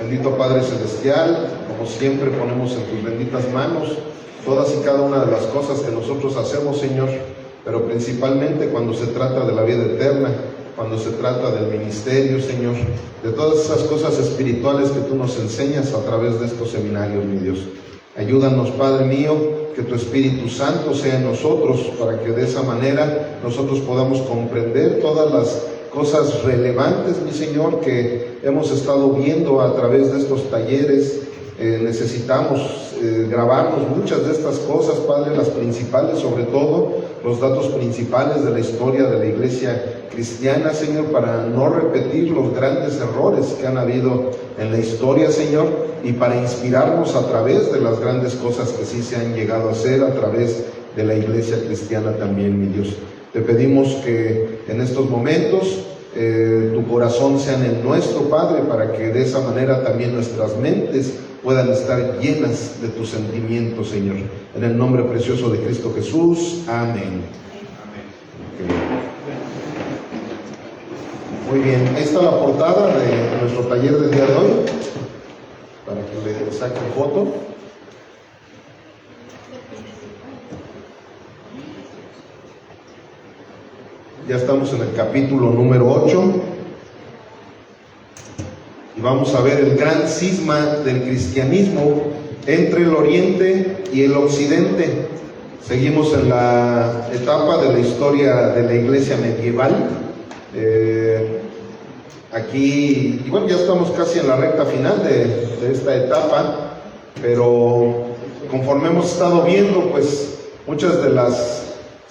Bendito Padre Celestial, como siempre ponemos en tus benditas manos todas y cada una de las cosas que nosotros hacemos, Señor, pero principalmente cuando se trata de la vida eterna, cuando se trata del ministerio, Señor, de todas esas cosas espirituales que tú nos enseñas a través de estos seminarios, mi Dios. Ayúdanos, Padre mío, que tu Espíritu Santo sea en nosotros, para que de esa manera nosotros podamos comprender todas las cosas relevantes, mi Señor, que hemos estado viendo a través de estos talleres. Necesitamos grabarnos muchas de estas cosas, Padre, las principales, sobre todo los datos principales de la historia de la iglesia cristiana, Señor, para no repetir los grandes errores que han habido en la historia, Señor, y para inspirarnos a través de las grandes cosas que sí se han llegado a hacer a través de la iglesia cristiana también, mi Dios. Te pedimos que en estos momentos tu corazón sea en el nuestro, Padre, para que de esa manera también nuestras mentes puedan estar llenas de tus sentimientos, Señor. En el nombre precioso de Cristo Jesús. Amén. Okay. Muy bien, ahí está la portada de nuestro taller del día de hoy, para que le saquen foto. Ya estamos en el capítulo número 8 y vamos a ver el gran cisma del cristianismo entre el oriente y el occidente. Seguimos en la etapa de la historia de la iglesia medieval. Aquí, y bueno, ya estamos casi en la recta final de esta etapa, pero conforme hemos estado viendo, pues muchas de las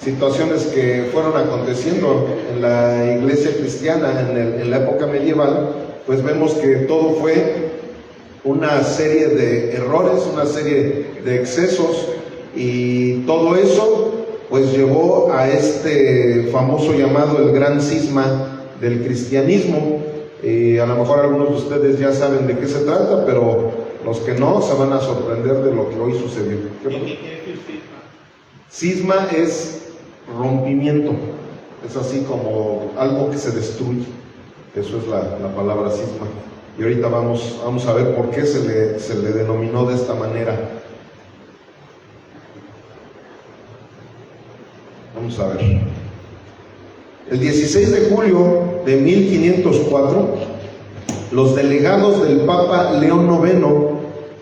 situaciones que fueron aconteciendo en la iglesia cristiana en la época medieval, pues vemos que todo fue una serie de errores, una serie de excesos, y todo eso pues llevó a este famoso llamado el gran cisma del cristianismo. A lo mejor algunos de ustedes ya saben de qué se trata, pero los que no se van a sorprender de lo que hoy sucedió. Cisma es rompimiento, es así como algo que se destruye. Eso es la palabra cisma. Y ahorita vamos a ver por qué se le denominó de esta manera. Vamos a ver. El 16 de julio de 1504, los delegados del Papa León IX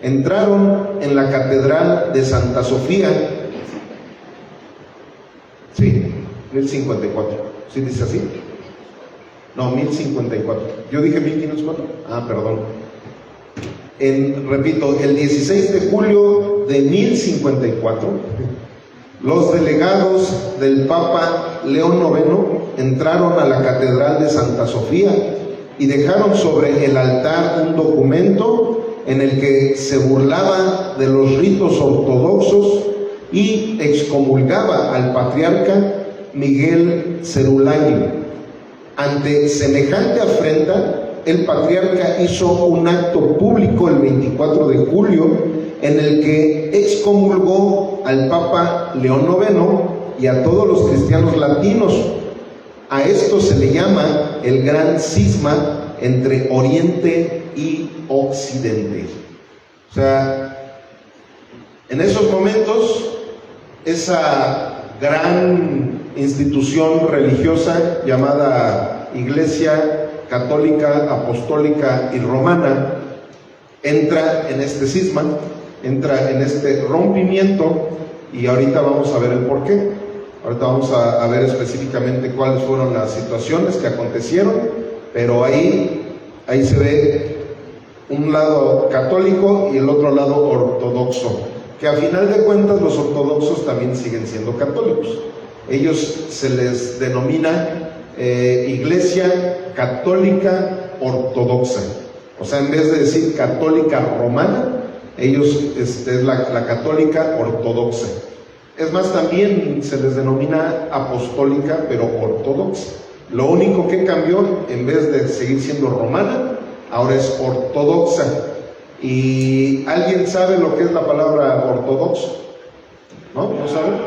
entraron en la Catedral de Santa Sofía. Sí, 1054. ¿Sí dice así? No, 1054. Yo dije 1504. Ah, perdón. Repito, el 16 de julio de 1054, los delegados del Papa León IX entraron a la Catedral de Santa Sofía y dejaron sobre el altar un documento en el que se burlaba de los ritos ortodoxos y excomulgaba al patriarca Miguel Cerulaño. Ante semejante afrenta, el patriarca hizo un acto público el 24 de julio en el que excomulgó al Papa León IX y a todos los cristianos latinos. A esto se le llama el gran cisma entre Oriente y Occidente. O sea, en esos momentos, esa gran institución religiosa llamada Iglesia Católica, Apostólica y Romana entra en este cisma, entra en este rompimiento, y ahorita vamos a ver el porqué. Ahorita vamos a ver específicamente cuáles fueron las situaciones que acontecieron, pero ahí se ve un lado católico y el otro lado ortodoxo, que a final de cuentas los ortodoxos también siguen siendo católicos. Ellos se les denomina Iglesia Católica Ortodoxa. O sea, en vez de decir católica romana, ellos es la católica ortodoxa. Es más, también se les denomina apostólica, pero ortodoxa. Lo único que cambió, en vez de seguir siendo romana, ahora es ortodoxa. ¿Y alguien sabe lo que es la palabra ortodoxo? ¿No? ¿No sabe?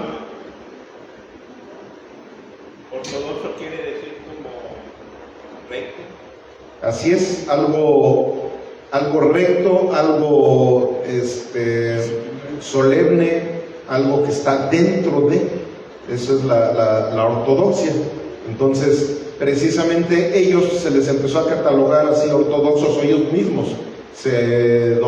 Ortodoxo quiere decir como recto. Así es, algo algo recto, algo solemne, algo que está dentro de. Eso es la ortodoxia. Entonces, precisamente ellos se les empezó a catalogar así ortodoxos, o ellos mismos se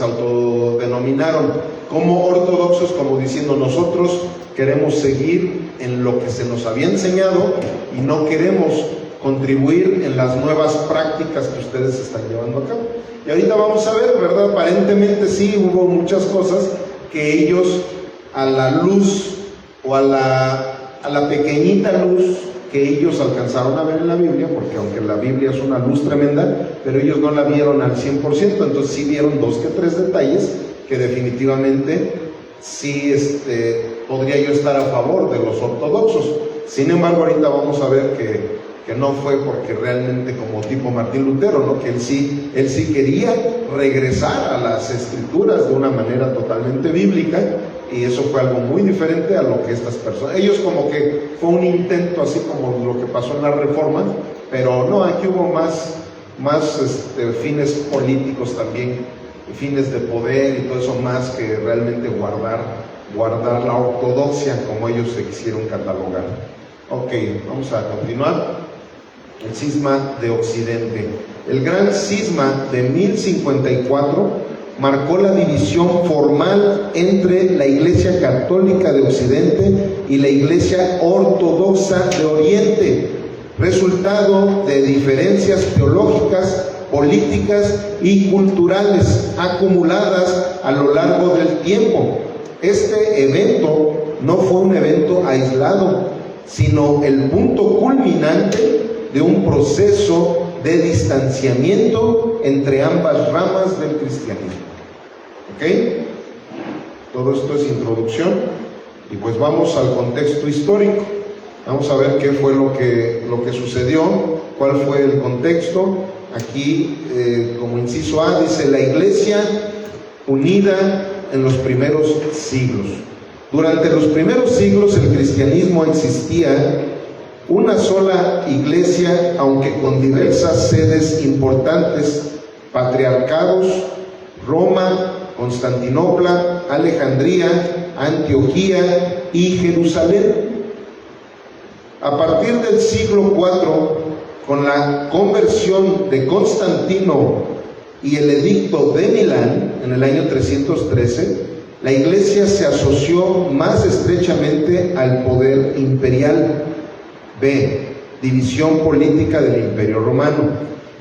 autodenominaron como ortodoxos, como diciendo: nosotros queremos seguir en lo que se nos había enseñado y no queremos contribuir en las nuevas prácticas que ustedes están llevando a cabo. Y ahorita vamos a ver, ¿verdad? Aparentemente sí hubo muchas cosas que ellos, a la luz o a la pequeñita luz que ellos alcanzaron a ver en la Biblia, porque aunque la Biblia es una luz tremenda, pero ellos no la vieron al 100%, entonces sí vieron 2 que 3 detalles que definitivamente sí podría yo estar a favor de los ortodoxos. Sin embargo, ahorita vamos a ver que no fue porque realmente, como tipo Martín Lutero, ¿no? Que él sí quería regresar a las escrituras de una manera totalmente bíblica, y eso fue algo muy diferente a lo que estas personas, ellos como que fue un intento así como lo que pasó en la Reforma, pero no, aquí hubo más fines políticos también, fines de poder y todo eso, más que realmente guardar la ortodoxia como ellos se quisieron catalogar. Ok, vamos a continuar. El cisma de Occidente. El gran cisma de 1054 marcó la división formal entre la Iglesia Católica de Occidente y la Iglesia Ortodoxa de Oriente, resultado de diferencias teológicas, políticas y culturales acumuladas a lo largo del tiempo. Este evento no fue un evento aislado, sino el punto culminante de un proceso de distanciamiento entre ambas ramas del cristianismo. ¿Ok? Todo esto es introducción, y pues vamos al contexto histórico. Vamos a ver qué fue lo que sucedió, cuál fue el contexto. Aquí, como inciso A, dice: la Iglesia unida en los primeros siglos. Durante los primeros siglos el cristianismo existía una sola iglesia, aunque con diversas sedes importantes: patriarcados, Roma, Constantinopla, Alejandría, Antioquía y Jerusalén. A partir del siglo IV, con la conversión de Constantino y el edicto de Milán en el año 313, la iglesia se asoció más estrechamente al poder imperial. B. División política del Imperio Romano.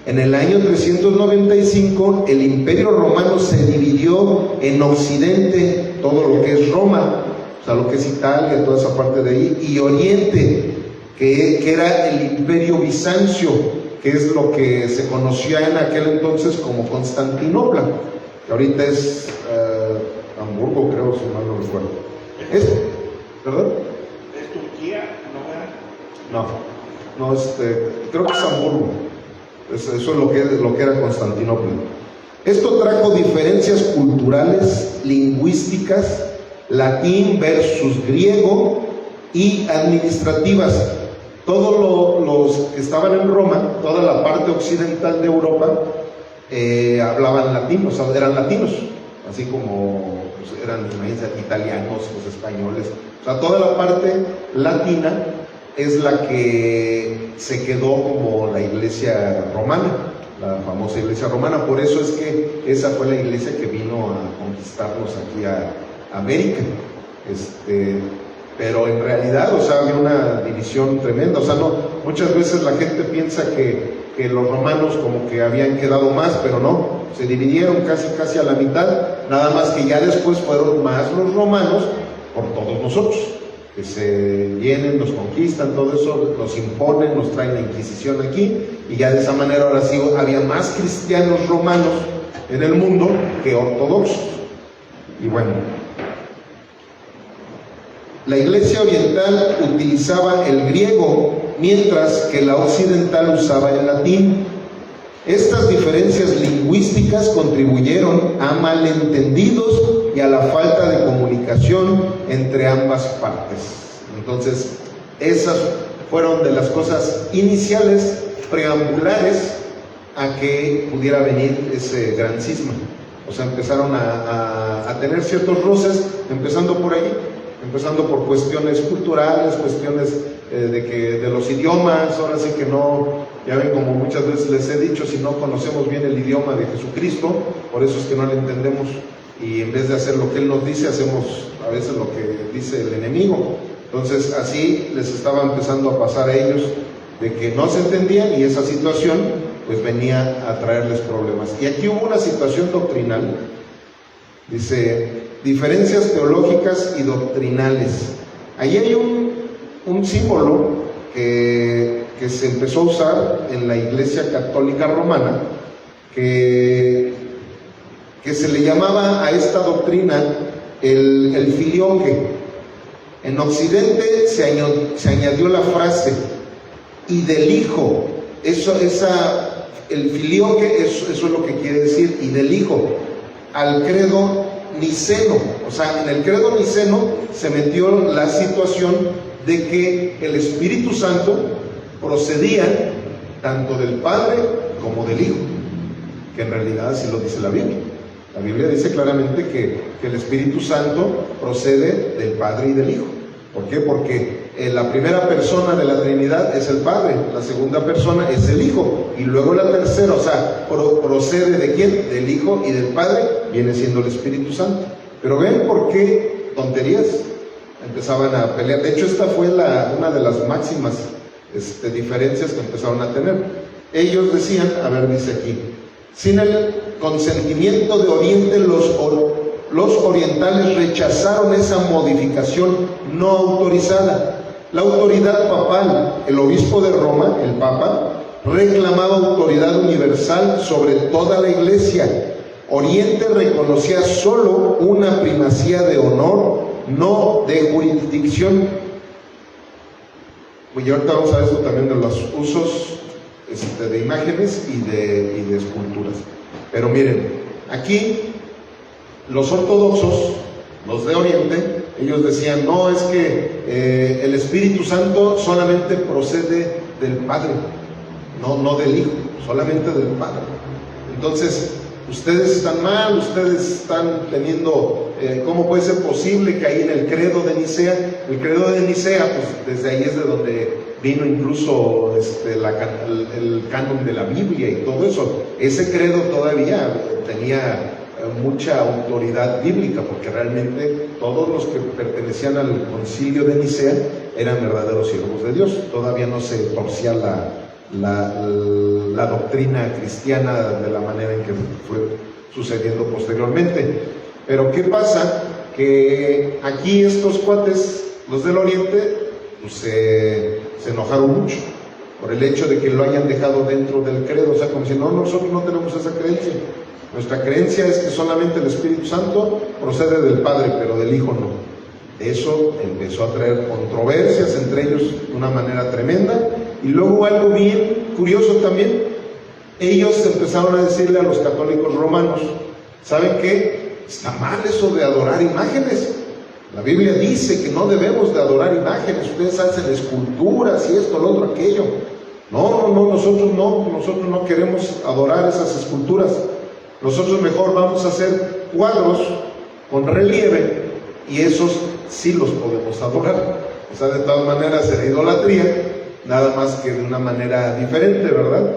En el año 395 el Imperio Romano se dividió en Occidente, todo lo que es Roma, o sea, lo que es Italia, toda esa parte de ahí, y Oriente, que era el Imperio Bizancio, que es lo que se conocía en aquel entonces como Constantinopla, que ahorita es Hamburgo, creo, si mal no recuerdo. ¿Verdad? ¿Es Turquía? No, creo que es Hamburgo. Eso es lo que era Constantinopla. Esto trajo diferencias culturales, lingüísticas, latín versus griego, y administrativas. Todos los que estaban en Roma, toda la parte occidental de Europa, hablaban latín, o sea, eran latinos, así como pues, eran italianos, los españoles. O sea, toda la parte latina es la que se quedó como la iglesia romana, la famosa iglesia romana. Por eso es que esa fue la iglesia que vino a conquistarnos aquí a América. Pero en realidad, o sea, había una división tremenda. O sea, no, muchas veces la gente piensa que los romanos como que habían quedado más, pero no, se dividieron casi a la mitad, nada más que ya después fueron más los romanos por todos nosotros, que se vienen, nos conquistan, todo eso, nos imponen, nos traen la Inquisición aquí, y ya de esa manera ahora sí había más cristianos romanos en el mundo que ortodoxos. Y bueno, la iglesia oriental utilizaba el griego, mientras que la occidental usaba el latín. Estas diferencias lingüísticas contribuyeron a malentendidos y a la falta de comunicación entre ambas partes. Entonces, esas fueron de las cosas iniciales, preambulares a que pudiera venir ese gran cisma. O sea, empezaron a tener ciertos roces, empezando por ahí, empezando por cuestiones culturales, cuestiones de los idiomas. Ahora sí que no, ya ven, como muchas veces les he dicho, si no conocemos bien el idioma de Jesucristo, por eso es que no le entendemos, y en vez de hacer lo que Él nos dice, hacemos a veces lo que dice el enemigo. Entonces así les estaba empezando a pasar a ellos, de que no se entendían, y esa situación pues venía a traerles problemas. Y aquí hubo una situación doctrinal, dice, diferencias teológicas y doctrinales. Ahí hay un símbolo que se empezó a usar en la Iglesia Católica Romana, que se le llamaba a esta doctrina el filioque. En Occidente se añadió la frase y del Hijo. El filioque, eso es lo que quiere decir, y del Hijo, al credo niceno. O sea, en el credo niceno se metió la situación de que el Espíritu Santo procedía tanto del Padre como del Hijo, que en realidad así lo dice la Biblia. La Biblia dice claramente que el Espíritu Santo procede del Padre y del Hijo. ¿Por qué? Porque la primera persona de la Trinidad es el Padre, la segunda persona es el Hijo, y luego la tercera, o sea, procede ¿de quién? Del Hijo y del Padre, viene siendo el Espíritu Santo. Pero ven por qué tonterías empezaban a pelear. De hecho, esta fue una de las máximas diferencias que empezaron a tener. Ellos decían, a ver, dice aquí, sin el consentimiento de Oriente, los orientales rechazaron esa modificación no autorizada. La autoridad papal, el obispo de Roma, el Papa, reclamaba autoridad universal sobre toda la Iglesia. Oriente reconocía solo una primacía de honor, no de jurisdicción. Pues ahorita vamos a ver esto también de los usos de imágenes y de esculturas. Pero miren, aquí los ortodoxos, los de Oriente, ellos decían, no, es que el Espíritu Santo solamente procede del Padre, no del Hijo, solamente del Padre. Entonces, ustedes están mal, ustedes están teniendo, ¿cómo puede ser posible que ahí en el credo de Nicea, el credo de Nicea, pues desde ahí es de donde vino incluso el canon de la Biblia y todo eso? Ese credo todavía tenía mucha autoridad bíblica, porque realmente todos los que pertenecían al concilio de Nicea eran verdaderos siervos de Dios. Todavía no se torcía la doctrina cristiana de la manera en que fue sucediendo posteriormente. Pero ¿qué pasa? Que aquí estos cuates, los del Oriente, pues se enojaron mucho por el hecho de que lo hayan dejado dentro del credo. O sea, como si no, nosotros no tenemos esa creencia. Nuestra creencia es que solamente el Espíritu Santo procede del Padre, pero del Hijo no. Eso empezó a traer controversias entre ellos de una manera tremenda. Y luego algo bien curioso también, ellos empezaron a decirle a los católicos romanos, ¿saben qué? Está mal eso de adorar imágenes. La Biblia dice que no debemos de adorar imágenes. Ustedes hacen esculturas y esto, lo otro, aquello. No, nosotros no queremos adorar esas esculturas. Nosotros mejor vamos a hacer cuadros con relieve, y esos sí los podemos adorar. O sea, de todas maneras era idolatría, nada más que de una manera diferente, ¿verdad?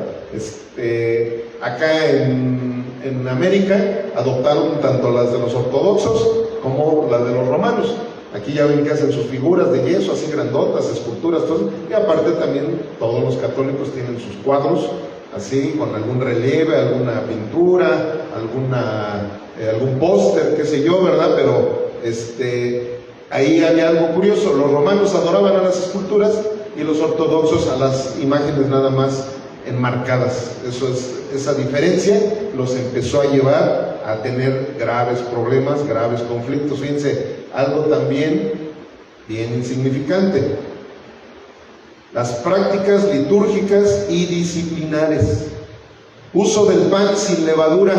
Acá en América adoptaron tanto las de los ortodoxos como las de los romanos. Aquí ya ven que hacen sus figuras de yeso, así grandotas, esculturas, todo. Y aparte también todos los católicos tienen sus cuadros, así, con algún relieve, alguna pintura, algún póster, qué sé yo, ¿verdad? Pero ahí había algo curioso. Los romanos adoraban a las esculturas y los ortodoxos a las imágenes nada más enmarcadas. Esa diferencia los empezó a llevar a tener graves problemas, graves conflictos. Fíjense, algo también bien insignificante: las prácticas litúrgicas y disciplinares. Uso del pan sin levadura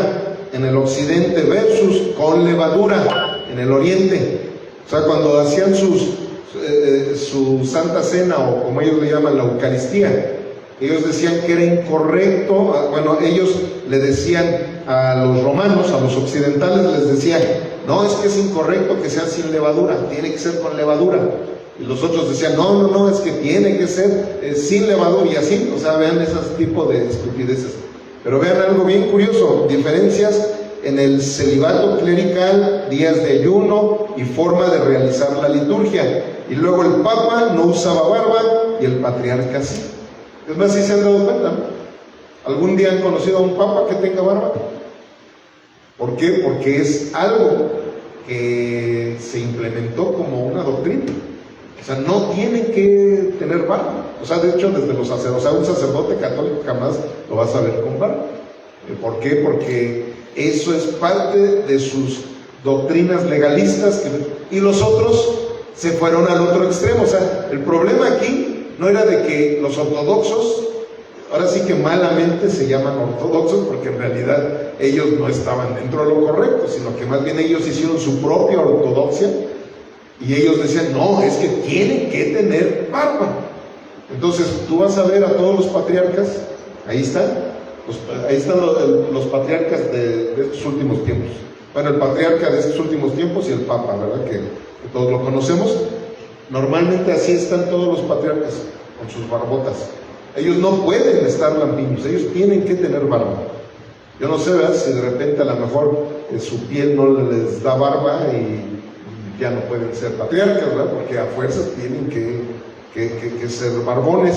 en el occidente versus con levadura en el oriente. O sea, cuando hacían su Santa Cena, o como ellos le llaman la Eucaristía, Ellos decían que era incorrecto, bueno, ellos le decían a los romanos, a los occidentales, les decían, no, es que es incorrecto que sea sin levadura, tiene que ser con levadura. Y los otros decían, no, es que tiene que ser sin levadura, y así, o sea, vean ese tipo de estupideces. Pero vean algo bien curioso, diferencias en el celibato clerical, días de ayuno y forma de realizar la liturgia. Y luego el Papa no usaba barba y el patriarca sí. Es más, si se han dado cuenta, ¿no? ¿Algún día han conocido a un Papa que tenga barba? ¿Por qué? Porque es algo que se implementó como una doctrina. O sea, no tiene que tener barba. O sea, de hecho, desde los sacerdotes, o sea, un sacerdote católico jamás lo vas a ver con barba. ¿Por qué? Porque eso es parte de sus doctrinas legalistas, y los otros se fueron al otro extremo. O sea, el problema aquí no era de que los ortodoxos, ahora sí que malamente se llaman ortodoxos, porque en realidad ellos no estaban dentro de lo correcto, sino que más bien ellos hicieron su propia ortodoxia, y ellos decían, no, es que tienen que tener barba. Entonces tú vas a ver a todos los patriarcas, ahí están los patriarcas de estos últimos tiempos. Bueno, el patriarca de estos últimos tiempos y el Papa, ¿verdad? Que todos lo conocemos. Normalmente así están todos los patriarcas, con sus barbotas. Ellos no pueden estar lampiños, ellos tienen que tener barba. Yo no sé, ¿verdad? Si de repente a lo mejor su piel no les da barba y ya no pueden ser patriarcas, ¿verdad? Porque a fuerzas tienen que ser barbones.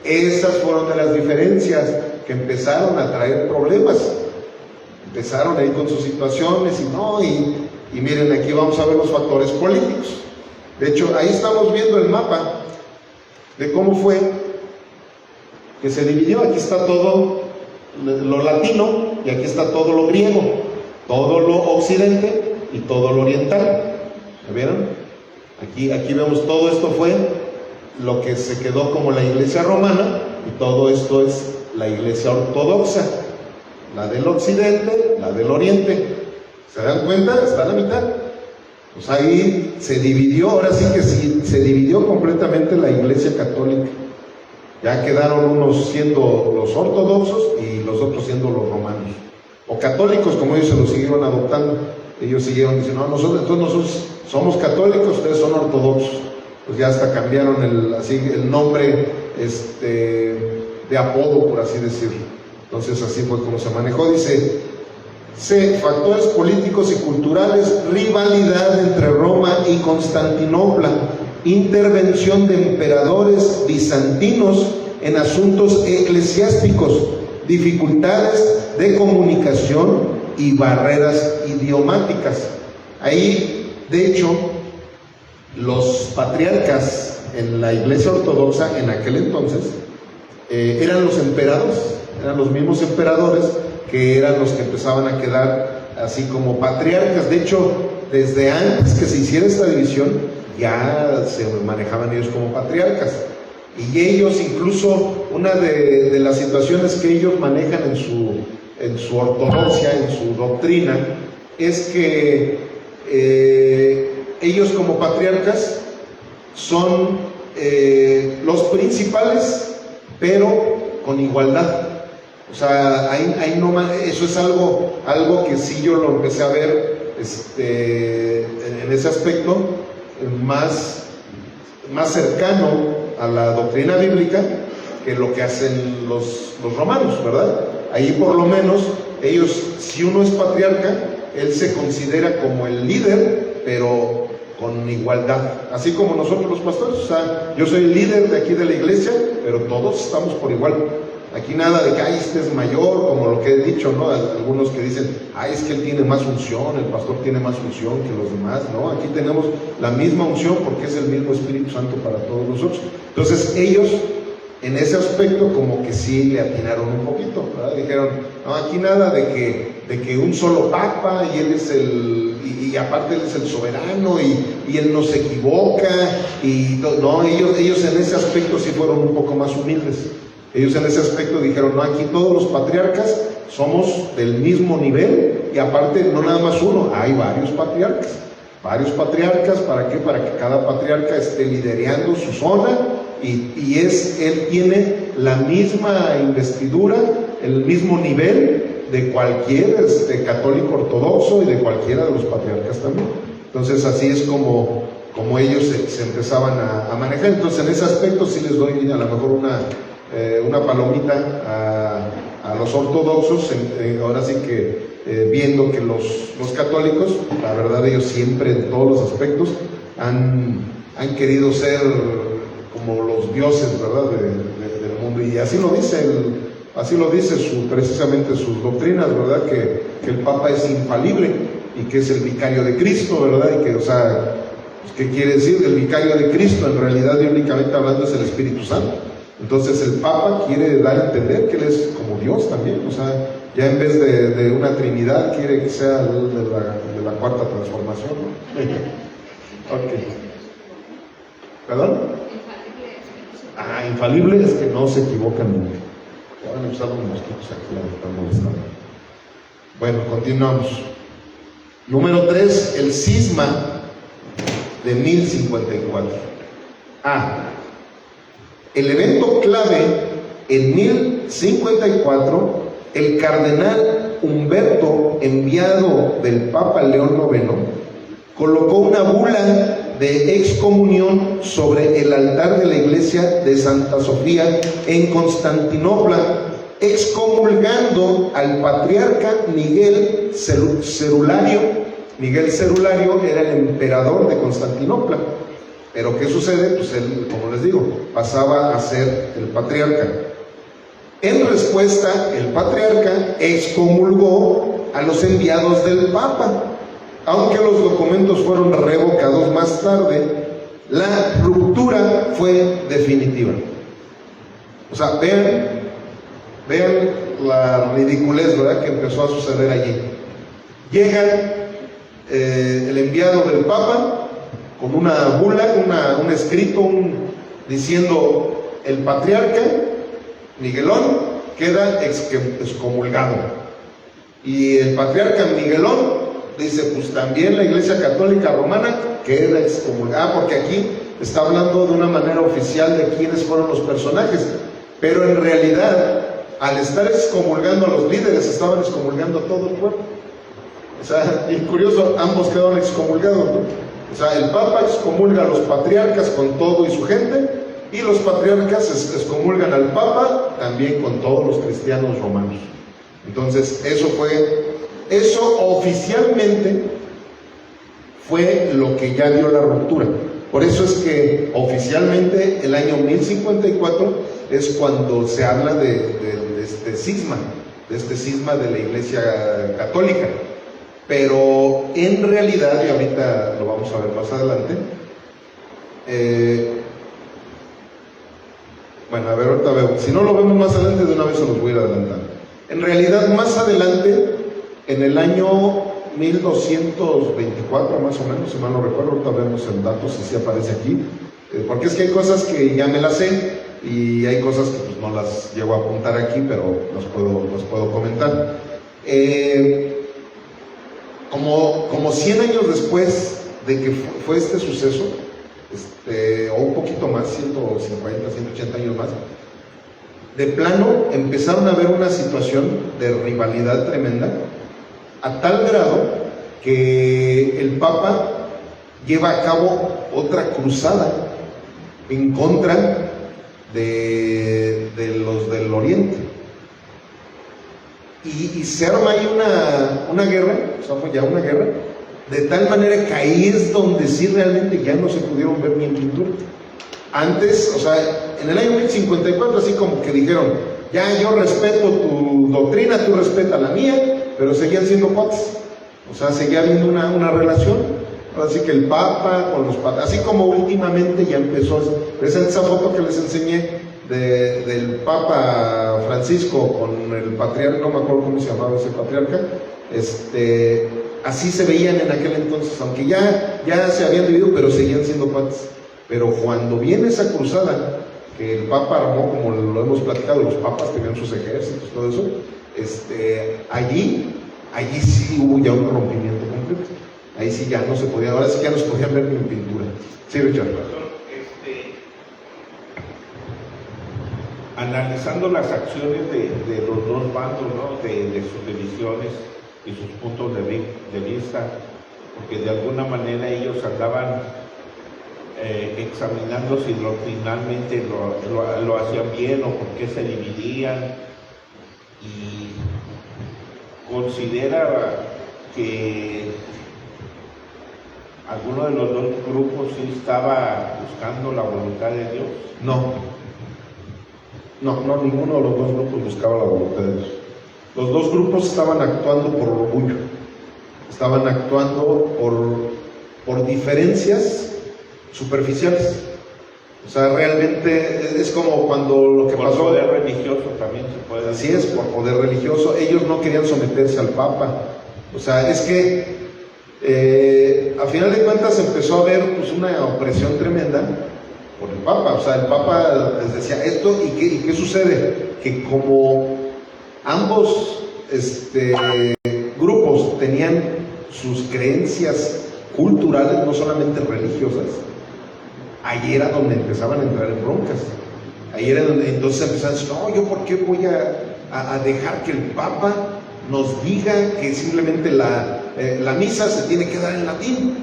Esas fueron de las diferencias que empezaron a traer problemas. Empezaron ahí con sus situaciones y miren, aquí vamos a ver los factores políticos. De hecho, ahí estamos viendo el mapa de cómo fue que se dividió. Aquí está todo lo latino y aquí está todo lo griego, todo lo occidente y todo lo oriental. ¿Me vieron? Aquí vemos todo esto fue lo que se quedó como la iglesia romana, y todo esto es la iglesia ortodoxa, la del occidente, la del oriente. ¿Se dan cuenta? Está a la mitad. Pues ahí se dividió, ahora sí que se dividió completamente la iglesia católica. Ya quedaron unos siendo los ortodoxos y los otros siendo los romanos. O católicos, como ellos se los siguieron adoptando. Ellos siguieron diciendo, no, nosotros somos católicos, ustedes son ortodoxos. Pues ya hasta cambiaron el nombre de apodo, por así decirlo. Entonces así fue como se manejó. Dice, factores políticos y culturales, rivalidad entre Roma y Constantinopla, intervención de emperadores bizantinos en asuntos eclesiásticos, dificultades de comunicación y barreras idiomáticas. Ahí, de hecho, los patriarcas en la iglesia ortodoxa en aquel entonces eran los emperadores, eran los mismos emperadores que eran los que empezaban a quedar así como patriarcas. De hecho, desde antes que se hiciera esta división, ya se manejaban ellos como patriarcas. Y ellos, incluso, una de las situaciones que ellos manejan en su ortodoxia, en su doctrina, es que ellos como patriarcas son los principales, pero con igualdad. O sea, ahí no, eso es algo que sí yo lo empecé a ver en ese aspecto más cercano a la doctrina bíblica que lo que hacen los romanos, ¿verdad? Ahí por lo menos ellos, si uno es patriarca, él se considera como el líder, pero con igualdad, así como nosotros los pastores. O sea, yo soy el líder de aquí de la iglesia, pero todos estamos por igual. Aquí nada de que, este es mayor, como lo que he dicho, ¿no? Algunos que dicen, es que él tiene más unción, el pastor tiene más unción que los demás, ¿no? Aquí tenemos la misma unción porque es el mismo Espíritu Santo para todos nosotros. Entonces ellos, en ese aspecto, como que sí le atinaron un poquito, ¿verdad? Dijeron, no, aquí nada de que un solo papa y él es y aparte él es el soberano y él no se equivoca, no, ellos en ese aspecto sí fueron un poco más humildes. Ellos en ese aspecto dijeron, no, aquí todos los patriarcas somos del mismo nivel, y aparte no nada más uno, hay varios patriarcas. ¿Para qué? Para que cada patriarca esté liderando su zona y él tiene la misma investidura, el mismo nivel de cualquier católico ortodoxo y de cualquiera de los patriarcas también. Entonces así es como ellos se empezaban a manejar. Entonces en ese aspecto sí les doy a lo mejor una palomita a los ortodoxos, ahora sí que viendo que los católicos, la verdad ellos siempre en todos los aspectos han querido ser como los dioses, ¿verdad?, del mundo, y así lo dice precisamente sus doctrinas, ¿verdad?, que el Papa es infalible y que es el vicario de Cristo, ¿verdad? Y que, o sea, ¿qué quiere decir? El vicario de Cristo en realidad y únicamente hablando es el Espíritu Santo. Entonces el Papa quiere dar a entender que él es como Dios también, o sea, ya en vez de una Trinidad quiere que sea de la cuarta transformación, ¿no? Ok. ¿Perdón? Infalible es que no se equivocan nunca. Ya van a usar los mosquitos aquí, me están molestando. Bueno, continuamos. Número 3, el cisma de 1054. El evento clave en 1054, el cardenal Humberto, enviado del Papa León IX, colocó una bula de excomunión sobre el altar de la iglesia de Santa Sofía en Constantinopla, excomulgando al patriarca Miguel Cerulario. Miguel Cerulario era el emperador de Constantinopla. Pero ¿qué sucede? Pues él, como les digo, pasaba a ser el patriarca. En respuesta, el patriarca excomulgó a los enviados del Papa. Aunque los documentos fueron revocados más tarde, la ruptura fue definitiva. O sea, vean la ridiculez, ¿verdad?, que empezó a suceder allí. Llega el enviado del Papa con una bula, un escrito, diciendo el patriarca Miguelón queda excomulgado. Y el patriarca Miguelón dice, pues también la Iglesia Católica Romana queda excomulgada, porque aquí está hablando de una manera oficial de quiénes fueron los personajes, pero en realidad, al estar excomulgando a los líderes, estaban excomulgando a todo el pueblo. O sea, y curioso, ambos quedaron excomulgados, ¿no? O sea, el Papa excomulga a los patriarcas con todo y su gente, y los patriarcas excomulgan al Papa también con todos los cristianos romanos. Entonces, eso oficialmente fue lo que ya dio la ruptura. Por eso es que oficialmente el año 1054 es cuando se habla de este cisma de la Iglesia Católica. Pero en realidad, y ahorita lo vamos a ver más adelante, bueno, a ver, ahorita veo. Si no lo vemos más adelante, de una vez se los voy a ir adelantando. En realidad, más adelante, en el año 1224, más o menos, si mal no recuerdo, ahorita vemos el dato, si sí aparece aquí, porque es que hay cosas que ya me las sé, y hay cosas que pues, no las llego a apuntar aquí, pero las puedo comentar. Como 100 años después de que fue este suceso, o un poquito más, 150, 180 años más, de plano empezaron a haber una situación de rivalidad tremenda, a tal grado que el Papa lleva a cabo otra cruzada en contra de los del Oriente. Y se arma ahí una guerra, o sea, fue ya una guerra, de tal manera que ahí es donde sí realmente ya no se pudieron ver ni en pintura. Antes, o sea, en el año 1054, así como que dijeron, ya yo respeto tu doctrina, tú respetas la mía, pero seguían siendo cuates. O sea, seguía habiendo una relación. Así que el Papa con los papas, así como últimamente ya empezó, esa foto que les enseñé del Papa Francisco con el patriarca, no me acuerdo cómo se llamaba ese patriarca, así se veían en aquel entonces, aunque ya se habían dividido, pero seguían siendo cuates. Pero cuando viene esa cruzada, que el Papa armó, como lo hemos platicado, los papas tenían sus ejércitos, todo eso, allí sí hubo ya un rompimiento completo. Ahí sí ya no se podía, ahora sí ya no se podían ver ni en pintura. Sí, Richard. analizando las acciones de los dos bandos, ¿no? De sus divisiones y sus puntos de vista, porque de alguna manera ellos andaban examinando si doctrinalmente lo hacían bien o por qué se dividían, y considera que alguno de los dos grupos sí estaba buscando la voluntad de Dios. No, ninguno de los dos grupos buscaba la voluntad de Dios. Los dos grupos estaban actuando por orgullo, estaban actuando por diferencias superficiales. O sea, realmente es como cuando lo que por pasó... poder religioso también se puede Así decir. es, por poder religioso. Ellos no querían someterse al Papa. O sea, es que a final de cuentas empezó a haber pues, una opresión tremenda por el Papa. O sea, el Papa les decía esto, ¿y qué sucede? Que como ambos grupos tenían sus creencias culturales, no solamente religiosas, ahí era donde empezaban a entrar en broncas. Ahí era donde entonces empezaban a decir, no, ¿yo por qué voy a dejar que el Papa nos diga que simplemente la misa se tiene que dar en latín?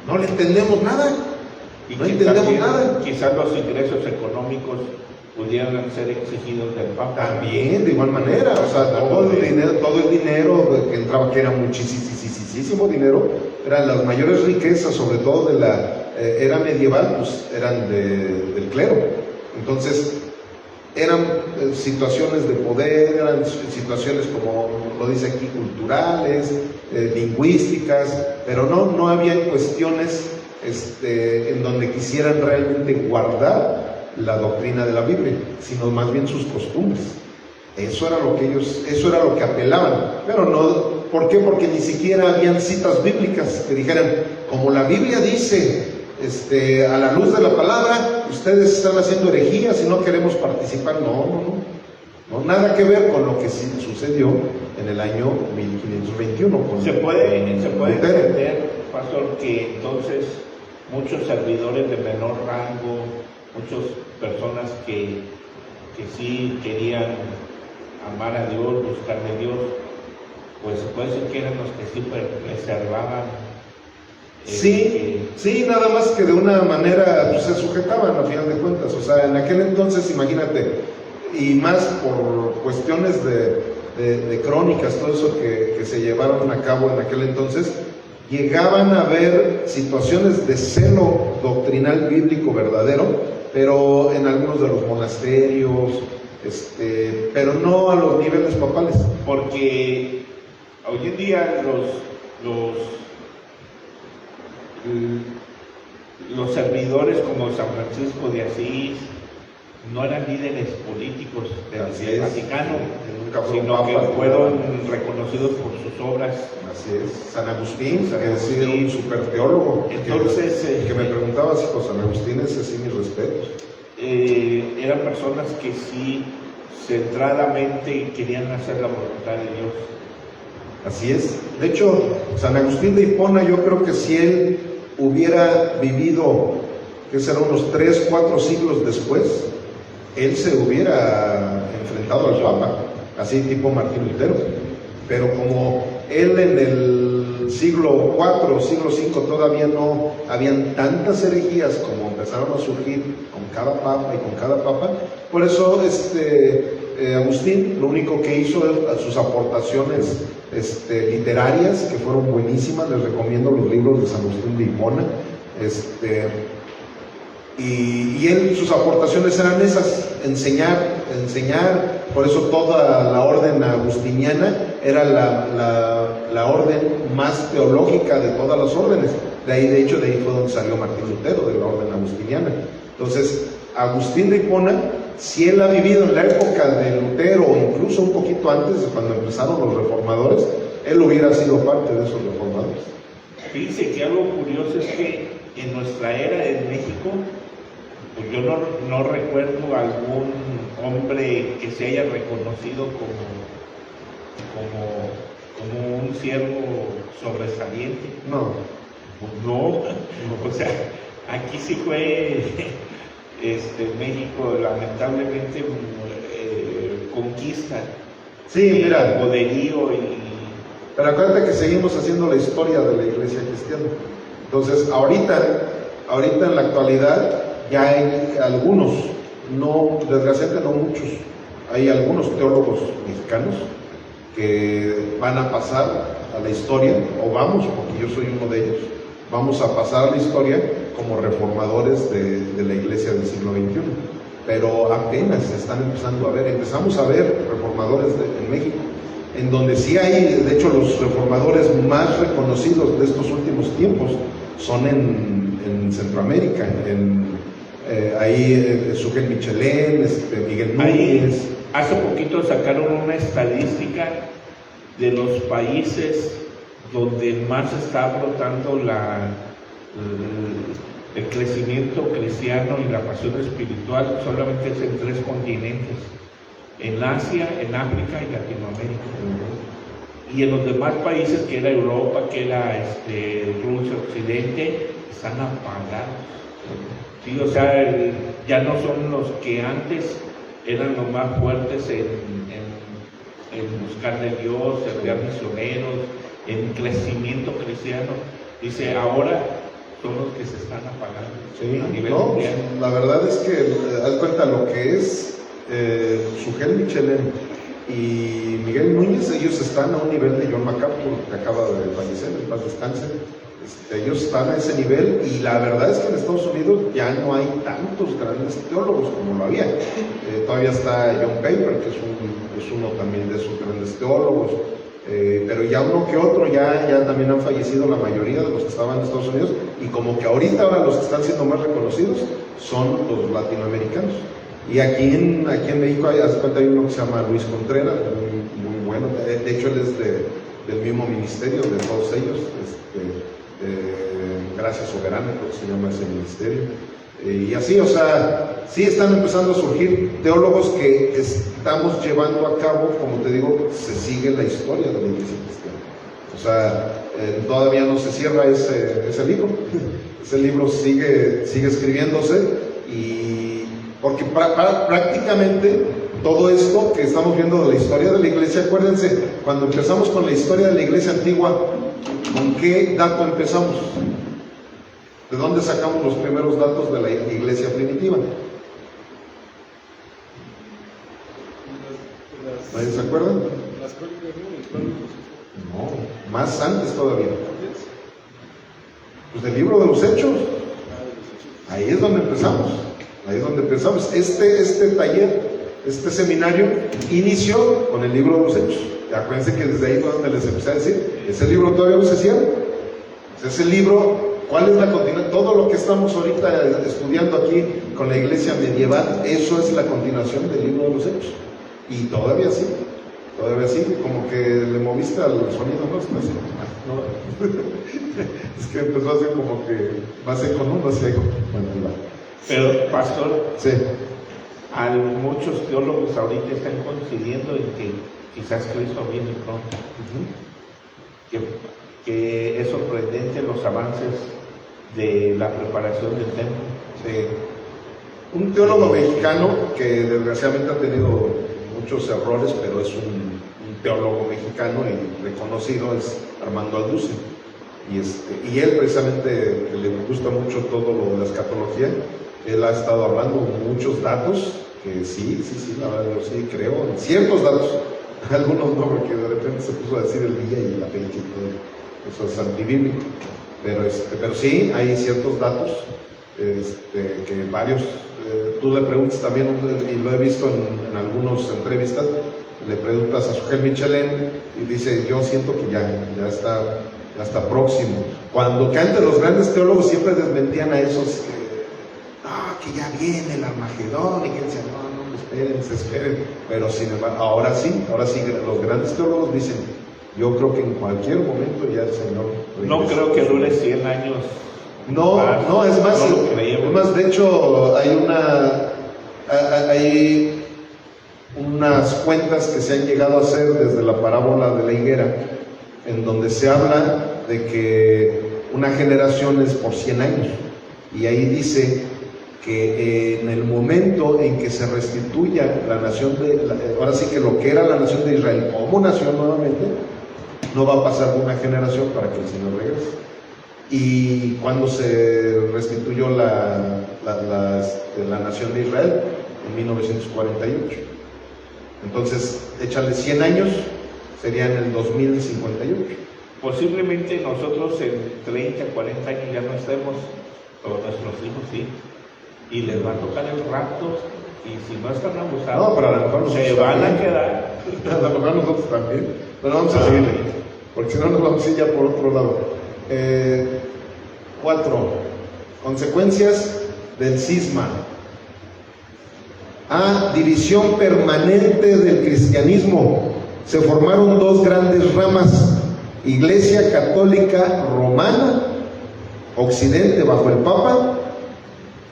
No le entendemos nada. Y No que entendemos también, nada. quizás los ingresos económicos pudieran ser exigidos del Papa. También, de igual manera, o sea, todo el dinero que entraba, que era muchísimo dinero, eran las mayores riquezas, sobre todo de la era medieval, pues eran del clero. Entonces, eran situaciones de poder, eran situaciones, como lo dice aquí, culturales, lingüísticas, pero no había cuestiones en donde quisieran realmente guardar la doctrina de la Biblia, sino más bien sus costumbres. Eso era lo que apelaban, pero no, ¿por qué? Porque ni siquiera habían citas bíblicas que dijeran, como la Biblia dice, a la luz de la palabra, ustedes están haciendo herejías y no queremos participar. No, nada que ver con lo que sí sucedió en el año 1521. Se puede entender, pastor, que entonces muchos servidores de menor rango, muchas personas que sí querían amar a Dios, buscar de Dios, pues se puede decir que eran los que sí preservaban. Sí, nada más que de una manera pues, se sujetaban a final de cuentas. O sea, en aquel entonces, imagínate, y más por cuestiones de crónicas, todo eso que se llevaron a cabo en aquel entonces, llegaban a haber situaciones de celo doctrinal bíblico verdadero, pero en algunos de los monasterios, pero no a los niveles papales. Porque hoy en día los servidores como San Francisco de Asís no eran líderes políticos del Vaticano, sino que fueron reconocidos por sus obras. Así es. San Agustín, que es un super teólogo. Entonces, que me preguntaba si San Agustín es así, mis respetos. Eran personas que sí centradamente querían hacer la voluntad de Dios. Así es. De hecho, San Agustín de Hipona, yo creo que si él hubiera vivido, que serán unos 3, 4 siglos después, él se hubiera enfrentado al Papa, así tipo Martín Lutero. Pero como él en el siglo IV, siglo V, todavía no habían tantas herejías como empezaron a surgir con cada Papa y con cada Papa, por eso Agustín lo único que hizo es sus aportaciones literarias, que fueron buenísimas. Les recomiendo los libros de San Agustín de Hipona. Y él, sus aportaciones eran esas: enseñar. Por eso toda la orden agustiniana era la orden más teológica de todas las órdenes. De ahí fue donde salió Martín Lutero, de la orden agustiniana. Entonces, Agustín de Hipona, si él ha vivido en la época de Lutero, o incluso un poquito antes, cuando empezaron los reformadores, él hubiera sido parte de esos reformadores. Fíjense que algo curioso es que en nuestra era en México, pues yo no recuerdo algún hombre que se haya reconocido como un siervo sobresaliente. No. O sea, aquí sí fue México, lamentablemente conquista, Sí, mira, poderío pero acuérdate que seguimos haciendo la historia de la iglesia cristiana. Entonces, ahorita en la actualidad, ya hay algunos, no, desgraciadamente no muchos, hay algunos teólogos mexicanos que van a pasar a la historia, o vamos, porque yo soy uno de ellos, vamos a pasar a la historia como reformadores de la iglesia del siglo XXI. Pero apenas se están empezando a ver, empezamos a ver reformadores en México, en donde sí hay, de hecho los reformadores más reconocidos de estos últimos tiempos son en Centroamérica, ahí Sugel Michelén, Miguel Núñez. Hace poquito sacaron una estadística de los países donde más está brotando el crecimiento cristiano y la pasión espiritual. Solamente es en 3 continentes: en Asia, en África y Latinoamérica. Y en los demás países, que era Europa, que era Rusia, Occidente, están apagados. Sí, o sea, ya no son los que antes eran los más fuertes en buscar de Dios, en enviar misioneros, en crecimiento cristiano. Dice, ahora son los que se están apagando. Sí, a nivel no, mundial. la verdad es que, haz cuenta, lo que es Sugel Michelén y Miguel Núñez, ellos están a un nivel de John MacArthur, que acaba de fallecer, en paz descanse. Ellos están a ese nivel, y la verdad es que en Estados Unidos ya no hay tantos grandes teólogos como lo había. Todavía está John Piper, que es uno también de esos grandes teólogos, pero ya uno que otro ya también han fallecido la mayoría de los que estaban en Estados Unidos, y como que ahora los que están siendo más reconocidos son los latinoamericanos. Y aquí en México hay uno que se llama Luis Contreras, muy bueno. De hecho, él es del mismo ministerio de todos ellos, Gracia Soberana, creo que se llama ese ministerio. Y así, o sea, sí están empezando a surgir teólogos que estamos llevando a cabo, como te digo, se sigue la historia de la iglesia cristiana. O sea, todavía no se cierra ese libro. Ese libro sigue escribiéndose, y porque prácticamente todo esto que estamos viendo de la historia de la iglesia, acuérdense, cuando empezamos con la historia de la iglesia antigua, ¿con qué dato empezamos? ¿De dónde sacamos los primeros datos de la iglesia primitiva? ¿Nadie se acuerda? Las crónicas, ¿no? No, más antes todavía. Pues del libro de los Hechos. Ahí es donde empezamos. Este taller, este seminario, inició con el libro de los Hechos. Acuérdense que desde ahí fue donde les empecé a decir, ese libro todavía no se cierra. Ese libro, ¿cuál es la continuación? Todo lo que estamos ahorita estudiando aquí con la iglesia medieval, eso es la continuación del libro de los Hechos. Y todavía sí, como que le moviste al sonido, ¿no? No. Es que empezó a hacer como que más eco, ¿no? Más eco. Bueno, ahí va. Pero, pastor, Sí. Muchos teólogos ahorita están coincidiendo en que quizás Cristo viene pronto. Que es sorprendente los avances de la preparación del templo. Sí. Un teólogo mexicano que desgraciadamente ha tenido muchos errores, pero es un teólogo mexicano y reconocido, es Armando Alducin. Y él precisamente, que le gusta mucho todo lo de la escatología, él ha estado hablando muchos datos, que sí, la verdad, yo sí creo, en ciertos datos, algunos no, porque de repente se puso a decir el día y la fecha y todo, eso es antibíblico, pero sí, hay ciertos datos, que varios, tú le preguntas también, y lo he visto en algunas entrevistas, le preguntas a Sugel Michelén y dice, yo siento que ya está próximo. Que antes los grandes teólogos siempre desmentían a esos que ya viene el Armagedón, y que decían, no, esperen, pero ahora sí, los grandes teólogos dicen, yo creo que en cualquier momento ya el Señor regresa. No creo que dure 100 años. No, es más, de hecho, hay unas cuentas que se han llegado a hacer desde la parábola de la higuera, en donde se habla de que una generación es por 100 años, y ahí dice que en el momento en que se restituya la nación ahora sí que lo que era la nación de Israel como nación nuevamente, no va a pasar una generación para que el Señor regrese. Y cuando se restituyó la nación de Israel, en 1948. Entonces, échale 100 años, sería en el 2058. Posiblemente nosotros en 30, 40 años ya no estemos, o nuestros hijos sí, y les va a tocar el rapto, y si no están abusados, no, pero a lo mejor se van a quedar. A lo mejor nosotros también. Pero vamos a seguirle, porque si no nos vamos a ir ya por otro lado. 4. Consecuencias del cisma. División permanente del cristianismo. Se formaron dos grandes ramas: Iglesia Católica Romana, Occidente bajo el Papa,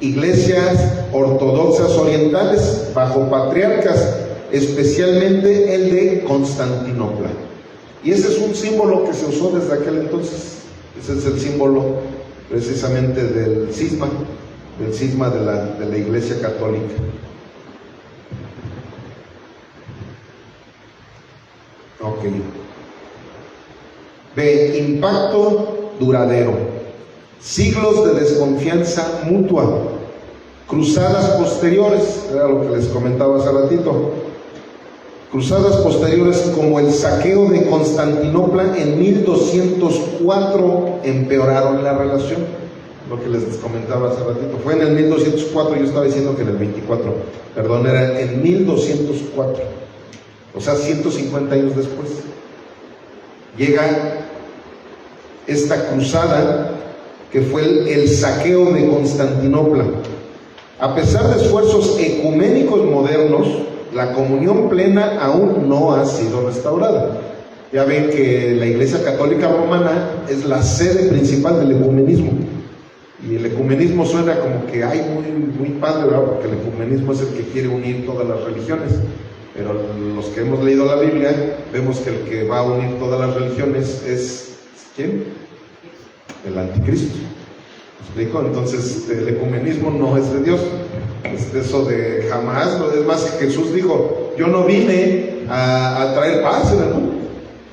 iglesias ortodoxas orientales bajo patriarcas, especialmente el de Constantinopla. Y ese es un símbolo que se usó desde aquel entonces. Ese es el símbolo precisamente del cisma de la Iglesia Católica. Ok. B. Impacto duradero. Siglos de desconfianza mutua. Cruzadas posteriores, era lo que les comentaba hace ratito. Cruzadas posteriores como el saqueo de Constantinopla en 1204 empeoraron la relación. Lo que les comentaba hace ratito. Fue en el 1204, yo estaba diciendo que en el 24. Perdón, era en 1204. O sea, 150 años después. Llega esta cruzada que fue el saqueo de Constantinopla. A pesar de esfuerzos ecuménicos modernos, la comunión plena aún no ha sido restaurada. Ya ven que la Iglesia Católica Romana es la sede principal del ecumenismo. Y el ecumenismo suena como que hay muy padre, ¿verdad? Porque el ecumenismo es el que quiere unir todas las religiones. Pero los que hemos leído la Biblia, vemos que el que va a unir todas las religiones es ¿quién? El anticristo. ¿Me explico? Entonces el ecumenismo no es de Dios. Es de eso de jamás. Es más, que Jesús dijo: yo no vine a traer paz en el mundo,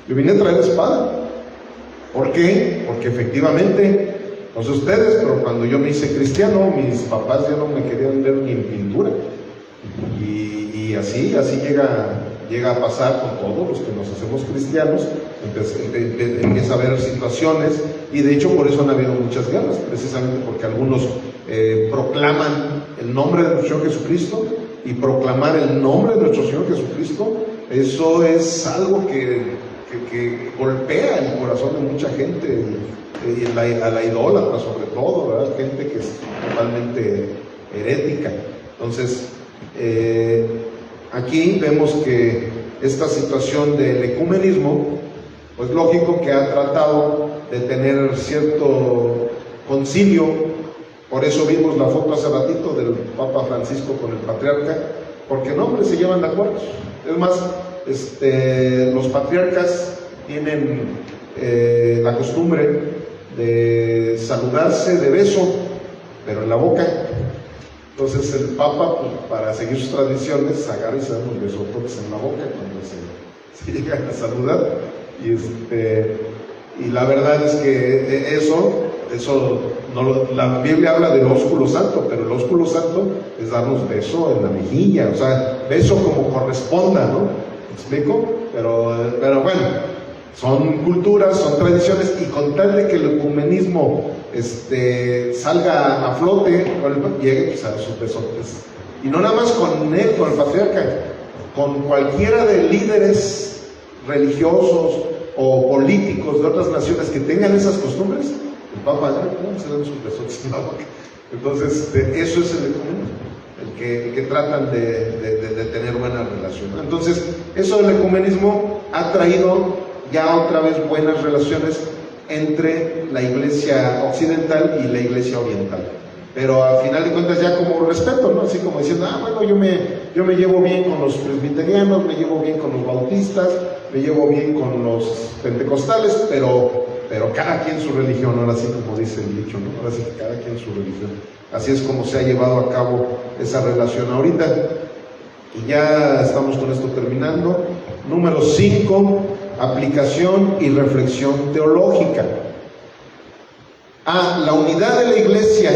yo vine a traer espada. ¿Por qué? Porque efectivamente, no sé ustedes, pero cuando yo me hice cristiano, mis papás ya no me querían ver ni en pintura. Y así llega a pasar con todos los que nos hacemos cristianos. Empieza a haber situaciones, y de hecho por eso han habido muchas guerras, precisamente porque algunos proclaman el nombre de nuestro Señor Jesucristo, y proclamar el nombre de nuestro Señor Jesucristo, eso es algo que golpea el corazón de mucha gente, a la idólatra sobre todo, ¿verdad? Gente que es totalmente herética. Entonces, aquí vemos que esta situación del ecumenismo, pues lógico que ha tratado de tener cierto concilio. Por eso vimos la foto hace ratito del Papa Francisco con el patriarca, porque no, hombre, se llevan de acuerdo. Es más, los patriarcas tienen la costumbre de saludarse de beso, pero en la boca. Entonces el Papa, pues, para seguir sus tradiciones, agarra y se da unos besotones en la boca cuando se llegan a saludar. Y la verdad es que eso no, la Biblia habla del ósculo santo, pero el ósculo santo es darnos beso en la mejilla, o sea, beso como corresponda, ¿no? ¿Me explico? Pero bueno, son culturas, son tradiciones, y con tal de que el ecumenismo salga a flote, llegue pues, a sus besotes. Y no nada más con él, con el patriarca, con cualquiera de líderes religiosos o políticos de otras naciones que tengan esas costumbres, el Papa se dan sus besotes en la boca. Entonces, eso es el ecumenismo, el que tratan de tener buena relación. Entonces, eso del ecumenismo ha traído ya otra vez buenas relaciones entre la Iglesia occidental y la Iglesia oriental. Pero al final de cuentas ya como respeto, ¿no? Así como diciendo, bueno, yo me llevo bien con los presbiterianos, me llevo bien con los bautistas, me llevo bien con los pentecostales, pero cada quien su religión, ahora sí como dice el dicho, ¿no? Ahora sí que cada quien su religión. Así es como se ha llevado a cabo esa relación ahorita. Y ya estamos con esto terminando. Número 5, aplicación y reflexión teológica. La unidad de la iglesia,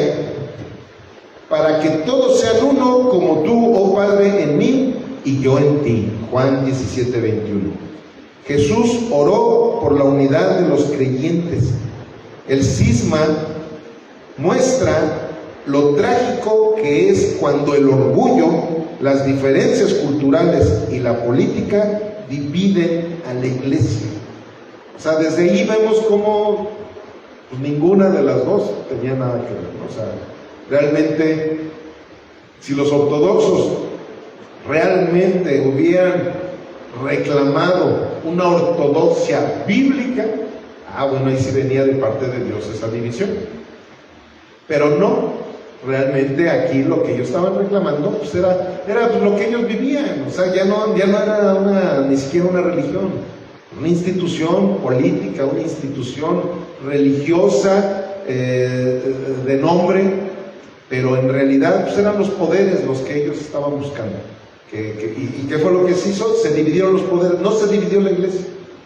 para que todos sean uno, como tú, oh Padre, en mí y yo en ti. Juan 17:21. Jesús oró por la unidad de los creyentes. El cisma muestra lo trágico que es cuando el orgullo, las diferencias culturales y la política dividen a la iglesia. O sea, desde ahí vemos cómo pues, ninguna de las dos tenía nada que ver, ¿no? O sea, realmente, si los ortodoxos realmente hubieran reclamado una ortodoxia bíblica, bueno, ahí sí venía de parte de Dios esa división. Pero no, realmente aquí lo que ellos estaban reclamando pues era lo que ellos vivían. O sea, ya no era ni siquiera una religión, una institución política, una institución religiosa de nombre, pero en realidad pues eran los poderes los que ellos estaban buscando. ¿Y qué fue lo que se hizo? Se dividieron los poderes, no se dividió la iglesia,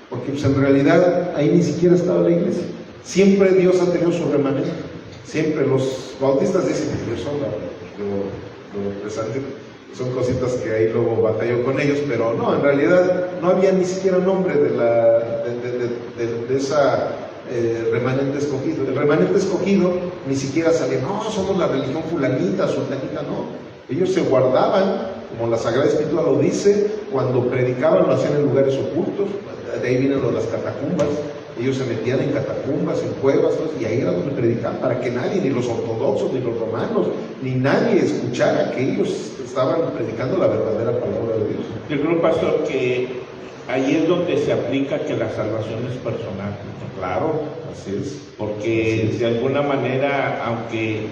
porque pues en realidad ahí ni siquiera estaba la iglesia. Siempre Dios ha tenido su remanente. Siempre los bautistas dicen que Dios son lo presente, son cositas que ahí luego batalló con ellos, pero no, en realidad no había ni siquiera nombre de esa remanente escogido. El remanente escogido ni siquiera salía, no, somos la religión fulanita, sultanita, no. Ellos se guardaban, como la Sagrada Escritura lo dice, cuando predicaban lo hacían en lugares ocultos, de ahí vienen las catacumbas. Ellos se metían en catacumbas, en cuevas, y ahí era donde predicaban, para que nadie, ni los ortodoxos, ni los romanos, ni nadie escuchara que ellos estaban predicando la verdadera palabra de Dios. Yo creo, pastor, que ahí es donde se aplica que la salvación es personal. Claro, así es. Porque así es. De alguna manera, aunque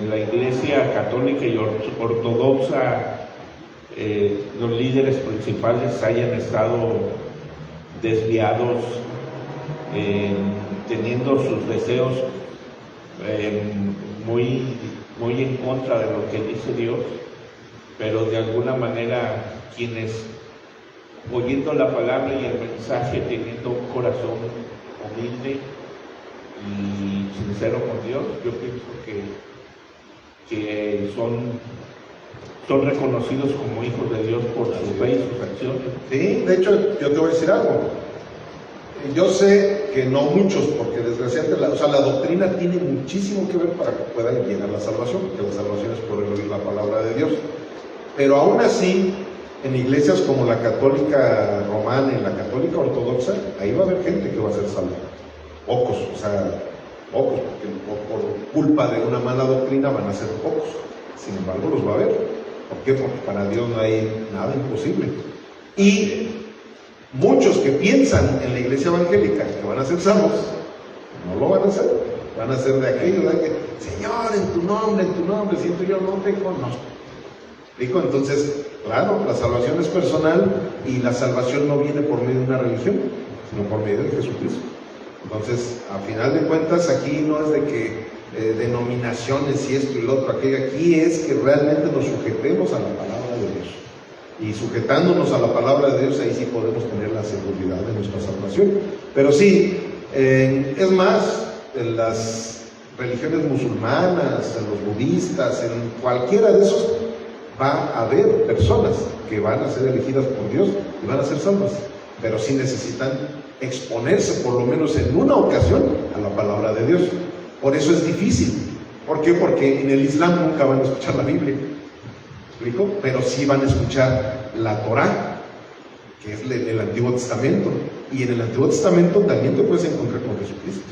la Iglesia católica y ortodoxa, los líderes principales hayan estado desviados, teniendo sus deseos muy en contra de lo que dice Dios, pero de alguna manera quienes, oyendo la palabra y el mensaje, teniendo un corazón humilde y sincero con Dios, yo pienso que son reconocidos como hijos de Dios por su fe y sus acciones. Sí, de hecho, yo te voy a decir algo. Yo sé que no muchos, porque desgraciadamente la doctrina tiene muchísimo que ver para que puedan llegar a la salvación, porque la salvación es por el oír la palabra de Dios. Pero aún así, en iglesias como la católica romana y la católica ortodoxa, ahí va a haber gente que va a ser salva. Pocos, porque por culpa de una mala doctrina van a ser pocos. Sin embargo, los va a haber. ¿Por qué? Porque para Dios no hay nada imposible. Y muchos que piensan en la iglesia evangélica que van a ser salvos, no lo van a hacer. Van a ser de aquellos de que, Señor, en tu nombre, siento yo no te conozco. ¿Digo? Entonces, claro, la salvación es personal y la salvación no viene por medio de una religión, sino por medio de Jesucristo. Entonces, a final de cuentas, aquí no es de que denominaciones y esto y lo otro, aquello, aquí es que realmente nos sujetemos a la palabra de Dios. Y sujetándonos a la palabra de Dios, ahí sí podemos tener la seguridad de nuestra salvación. Pero sí, es más, en las religiones musulmanas, en los budistas, en cualquiera de esos, va a haber personas que van a ser elegidas por Dios y van a ser salvas, pero sí necesitan exponerse por lo menos en una ocasión a la palabra de Dios. Por eso es difícil. ¿Por qué? Porque en el Islam nunca van a escuchar la Biblia, ¿me explico? Pero sí van a escuchar la Torá, que es el Antiguo Testamento, y en el Antiguo Testamento también te puedes encontrar con Jesucristo,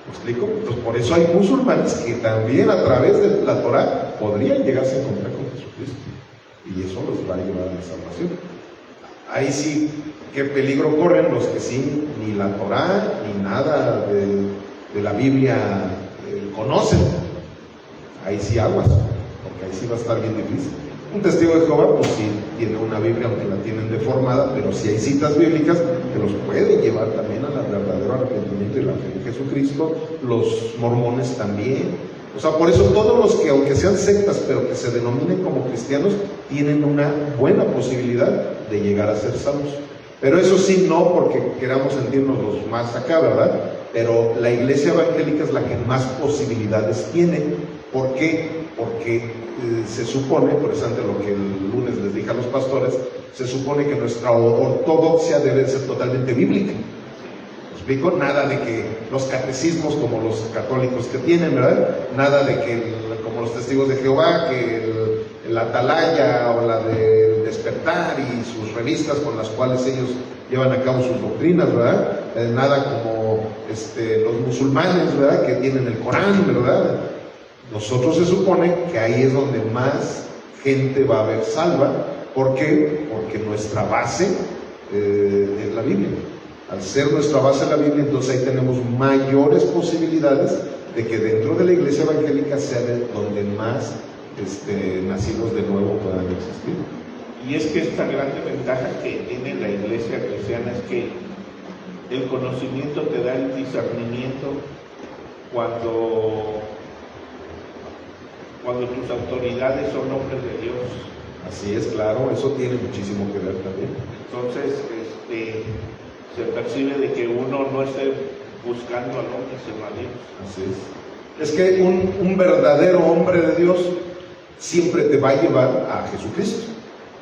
¿me explico? Entonces por eso hay musulmanes que también a través de la Torá podrían llegarse a encontrar con Jesucristo, y eso los va a llevar a la salvación. Ahí sí, qué peligro corren los que sí, ni la Torá, ni nada de la Biblia conocen. Ahí sí aguas, porque ahí sí va a estar bien difícil. Un testigo de Jehová, pues sí, tiene una Biblia, aunque la tienen deformada, pero si hay citas bíblicas que los pueden llevar también al verdadero arrepentimiento y la fe en Jesucristo. Los mormones también. O sea, por eso todos los que, aunque sean sectas, pero que se denominen como cristianos, tienen una buena posibilidad de llegar a ser salvos. Pero eso sí, no porque queramos sentirnos los más acá, ¿verdad? Pero la iglesia evangélica es la que más posibilidades tiene. ¿Por qué? Porque se supone, precisamente lo que el lunes les dije a los pastores, se supone que nuestra ortodoxia debe ser totalmente bíblica. ¿Me explico? Nada de que los catecismos como los católicos que tienen, ¿verdad? Nada de que, como los testigos de Jehová, que el Atalaya o la de Despertar y sus revistas con las cuales ellos llevan a cabo sus doctrinas, ¿verdad? Nada como los musulmanes, ¿verdad? Que tienen el Corán, ¿verdad? Nosotros se supone que ahí es donde más gente va a haber salva. ¿Por qué? Porque nuestra base es la Biblia. Al ser nuestra base la Biblia, entonces ahí tenemos mayores posibilidades de que dentro de la iglesia evangélica sea donde más nacidos de nuevo puedan existir. Y es que esta grande ventaja que tiene la iglesia cristiana es que el conocimiento te da el discernimiento cuando tus autoridades son hombres de Dios. Así es, claro, eso tiene muchísimo que ver también. Entonces, se percibe de que uno no esté buscando al hombre, sino a Dios. Así es. Es que un verdadero hombre de Dios siempre te va a llevar a Jesucristo.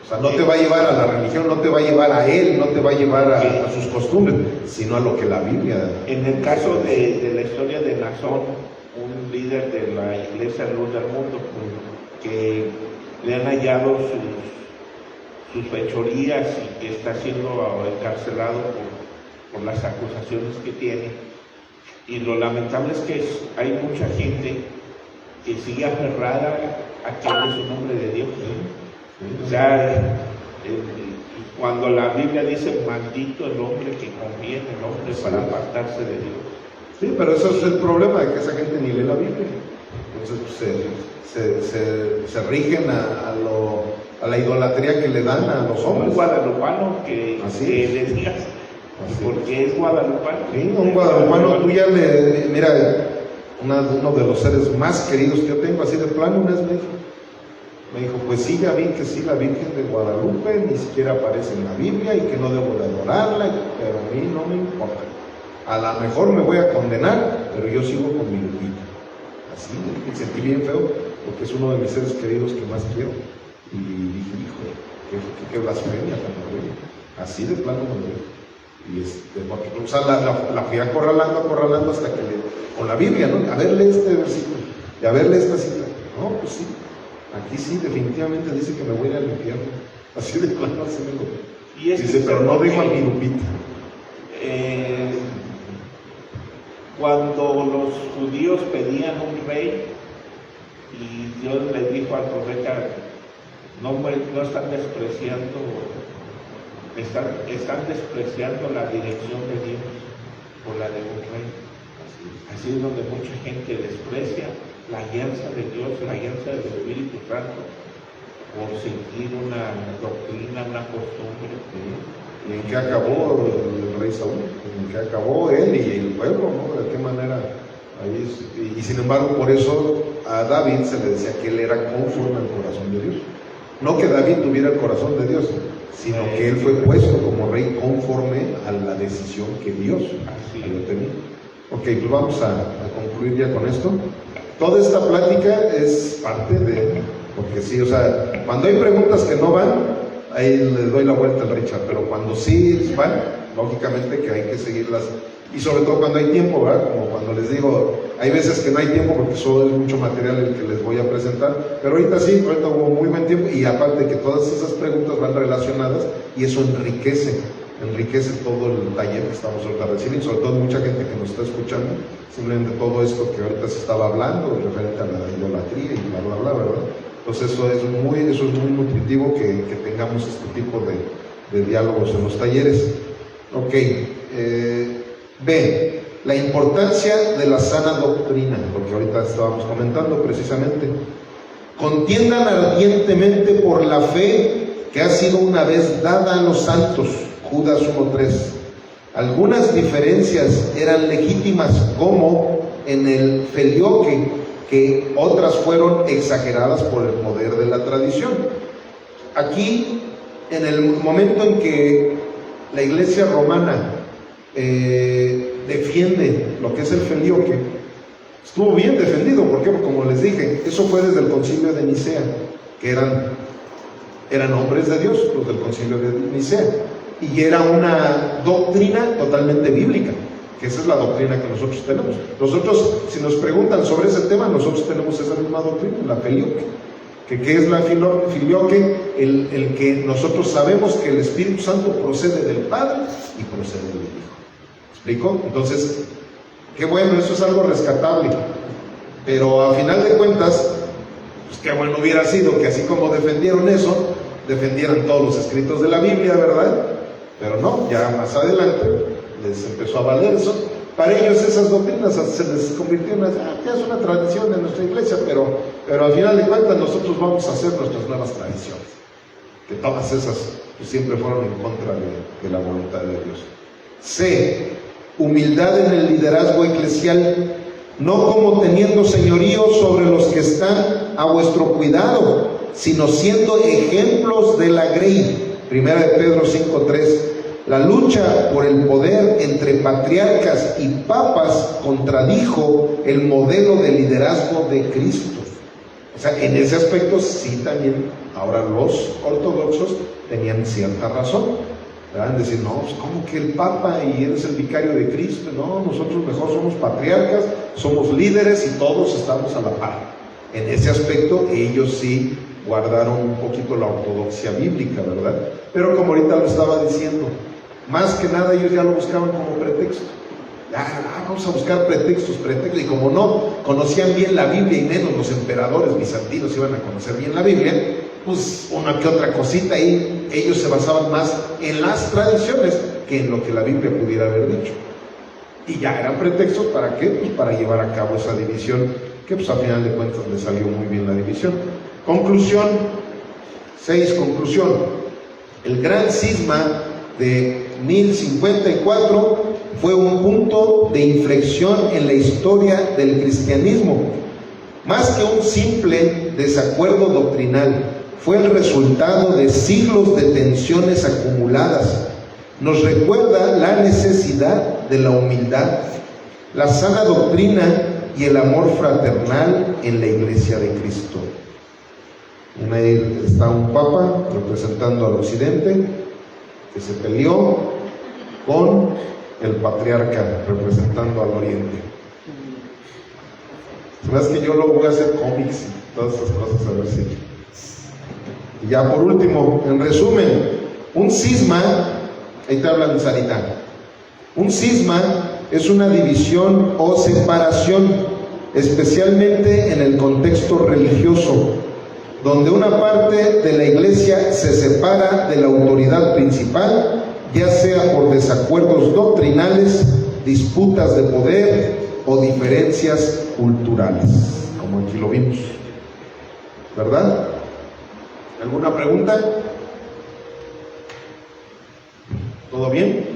O sea, no te va a llevar a la religión, no te va a llevar a él, no te va a llevar a sus costumbres, sino a lo que la Biblia... En el caso de la historia de Nazón, un líder de la iglesia Luz del Mundo, que le han hallado sus fechorías y que está siendo encarcelado por las acusaciones que tiene. Y lo lamentable es que hay mucha gente que sigue aferrada a que hable su nombre de Dios. O sea, cuando la Biblia dice maldito el hombre que confía en el hombre para apartarse de Dios. Sí, pero eso es el problema, de que esa gente ni lee la Biblia. Entonces se rigen a la idolatría que le dan a los hombres. Un guadalupano que decía, porque es guadalupano. Sí, un guadalupano, tú ya mira, uno de los seres más queridos que yo tengo, así de plano, una vez me dijo, pues sí, ya vi que sí, la Virgen de Guadalupe ni siquiera aparece en la Biblia y que no debo de adorarla, pero a mí no me importa. A lo mejor me voy a condenar, pero yo sigo con mi Lupita. Así, me sentí bien feo, porque es uno de mis seres queridos que más quiero. Y dije, hijo, qué blasfemia tan horrible. Así de plano me dio. Y o sea, la fui acorralando hasta que con la Biblia, ¿no? A ver, lee este versículo, y a ver, lee esta cita. No, pues sí, aquí sí, definitivamente dice que me voy a ir al infierno. Así de plano, así me lo dice, pero no dejo a mi Lupita. Cuando los judíos pedían un rey y Dios les dijo al profeta, no están despreciando, están despreciando la dirección de Dios por la de un rey. Así es donde mucha gente desprecia la alianza de Dios, la alianza del Espíritu Santo, por seguir una doctrina, una costumbre. ¿Y en qué acabó el rey Saúl? ¿En qué acabó él y el pueblo? ¿No? ¿De qué manera? Y sin embargo, por eso a David se le decía que él era conforme al corazón de Dios. No que David tuviera el corazón de Dios, sino que él fue puesto como rey conforme a la decisión que Dios lo tenía. Ok, pues vamos a concluir ya con esto. Toda esta plática es parte de... Porque sí, o sea, cuando hay preguntas que no van, ahí le doy la vuelta al Richard, pero cuando sí van, lógicamente que hay que seguirlas, y sobre todo cuando hay tiempo, ¿verdad? Como cuando les digo, hay veces que no hay tiempo porque solo es mucho material el que les voy a presentar, pero ahorita sí, ahorita hubo muy buen tiempo, y aparte que todas esas preguntas van relacionadas, y eso enriquece todo el taller que estamos ahorita recibiendo, sobre todo mucha gente que nos está escuchando, simplemente todo esto que ahorita se estaba hablando, referente a la idolatría y bla, bla, bla, ¿verdad? Entonces eso es muy nutritivo que tengamos este tipo de diálogos en los talleres. Ok, B, la importancia de la sana doctrina, porque ahorita estábamos comentando precisamente. Contiendan ardientemente por la fe que ha sido una vez dada a los santos. Judas 1:3. Algunas diferencias eran legítimas, como en el filioque, que otras fueron exageradas por el poder de la tradición. Aquí, en el momento en que la Iglesia romana defiende lo que es el filioque, estuvo bien defendido. ¿Por qué? Porque, como les dije, eso fue desde el Concilio de Nicea, que eran hombres de Dios, los del Concilio de Nicea, y era una doctrina totalmente bíblica, que esa es la doctrina que nosotros tenemos. Nosotros, si nos preguntan sobre ese tema, nosotros tenemos esa misma doctrina, la filioque. ¿Qué es la filioque? El que nosotros sabemos que el Espíritu Santo procede del Padre y procede del Hijo. ¿Explico? Entonces, qué bueno, eso es algo rescatable. Pero a final de cuentas, pues qué bueno hubiera sido que así como defendieron eso, defendieran todos los escritos de la Biblia, ¿verdad? Pero no, ya más adelante les empezó a valer eso. Para ellos esas doctrinas se les convirtió en ya es una tradición de nuestra iglesia, pero al final de cuentas nosotros vamos a hacer nuestras nuevas tradiciones, que todas esas pues, siempre fueron en contra de la voluntad de Dios. C. Humildad en el liderazgo eclesial, no como teniendo señorío sobre los que están a vuestro cuidado, sino siendo ejemplos de la grey. Primera de Pedro 5:3. La lucha por el poder entre patriarcas y papas contradijo el modelo de liderazgo de Cristo. O sea, en ese aspecto sí también ahora los ortodoxos tenían cierta razón. ¿Verdad? Decir, no, pues ¿cómo que el Papa y él es el vicario de Cristo? No, nosotros mejor somos patriarcas, somos líderes y todos estamos a la par. En ese aspecto ellos sí guardaron un poquito la ortodoxia bíblica, ¿verdad? Pero como ahorita lo estaba diciendo, más que nada ellos ya lo buscaban como pretexto. Vamos a buscar pretextos, y como no conocían bien la Biblia y menos los emperadores bizantinos iban a conocer bien la Biblia, pues una que otra cosita ahí, ellos se basaban más en las tradiciones que en lo que la Biblia pudiera haber dicho. Y ya eran pretextos, ¿para qué? Pues para llevar a cabo esa división, que pues a final de cuentas les salió muy bien la división. Conclusión, 6, conclusión. El gran cisma de 1054 fue un punto de inflexión en la historia del cristianismo. Más que un simple desacuerdo doctrinal, fue el resultado de siglos de tensiones acumuladas. Nos recuerda la necesidad de la humildad, la sana doctrina y el amor fraternal en la Iglesia de Cristo. Ahí está un papa representando al occidente que se peleó con el patriarca representando al oriente. ¿Sabes que yo luego voy a hacer cómics y todas esas cosas a ver si? Y ya por último, en resumen, un cisma, ahí te habla Sarita. Un cisma es una división o separación, especialmente en el contexto religioso, donde una parte de la iglesia se separa de la autoridad principal, ya sea por desacuerdos doctrinales, disputas de poder o diferencias culturales, como aquí lo vimos. ¿Verdad? ¿Alguna pregunta? ¿Todo bien?